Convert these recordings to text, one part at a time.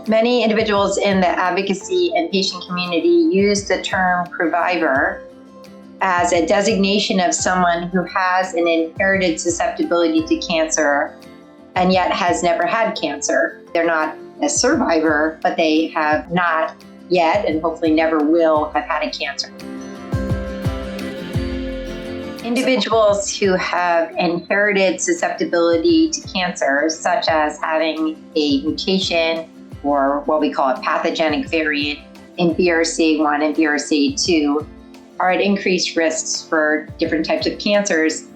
Many individuals in the advocacy and patient community use the term previvor as a designation of someone who has an inherited susceptibility to cancer and yet has never had cancer. They're not a survivor, but they have not yet and hopefully never will have had a cancer. Individuals who have inherited susceptibility to cancer, such as having a mutation or what we call a pathogenic variant in BRCA1 and BRCA2, are at increased risks for different types of cancers,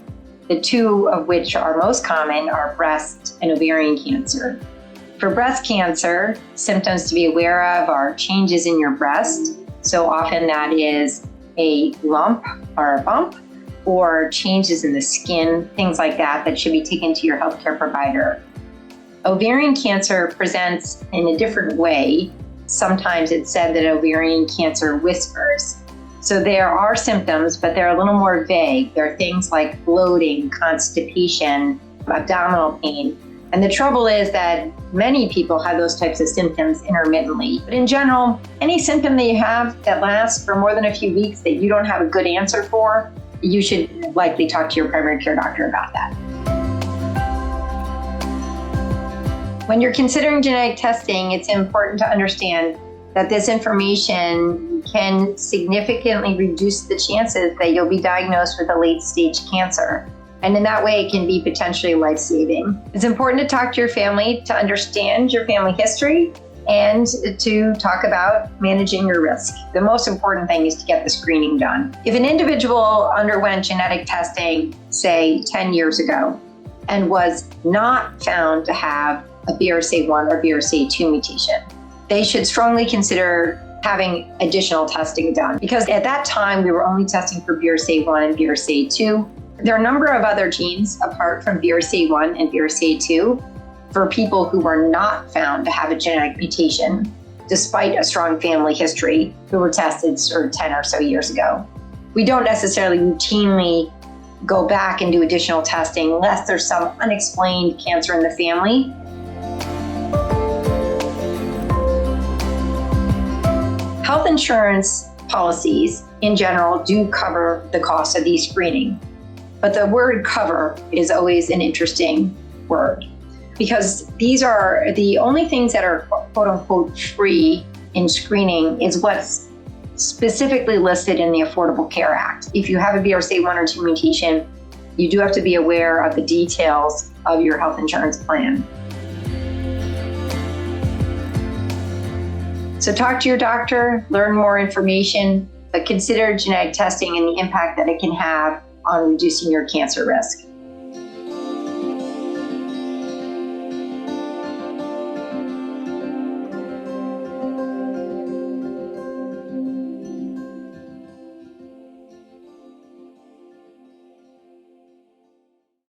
the two of which are most common are breast and ovarian cancer. For breast cancer, symptoms to be aware of are changes in your breast. So often that is a lump or a bump, or changes in the skin, things like that should be taken to your healthcare provider. Ovarian cancer presents in a different way. Sometimes it's said that ovarian cancer whispers. So there are symptoms, but they're a little more vague. There are things like bloating, constipation, abdominal pain. And the trouble is that many people have those types of symptoms intermittently. But in general, any symptom that you have that lasts for more than a few weeks that you don't have a good answer for, you should likely talk to your primary care doctor about that. When you're considering genetic testing, it's important to understand that this information can significantly reduce the chances that you'll be diagnosed with a late-stage cancer. And in that way, it can be potentially life-saving. It's important to talk to your family to understand your family history and to talk about managing your risk. The most important thing is to get the screening done. If an individual underwent genetic testing, say 10 years ago, and was not found to have a BRCA1 or BRCA2 mutation, they should strongly consider having additional testing done, because at that time we were only testing for BRCA1 and BRCA2. There are a number of other genes apart from BRCA1 and BRCA2 for people who were not found to have a genetic mutation, despite a strong family history, who were tested sort of 10 or so years ago. We don't necessarily routinely go back and do additional testing unless there's some unexplained cancer in the family. Health insurance policies in general do cover the cost of these screening, but the word cover is always an interesting word, because these are the only things that are quote unquote free in screening is what's specifically listed in the Affordable Care Act. If you have a BRCA1 or 2 mutation, you do have to be aware of the details of your health insurance plan. So talk to your doctor, learn more information, but consider genetic testing and the impact that it can have on reducing your cancer risk.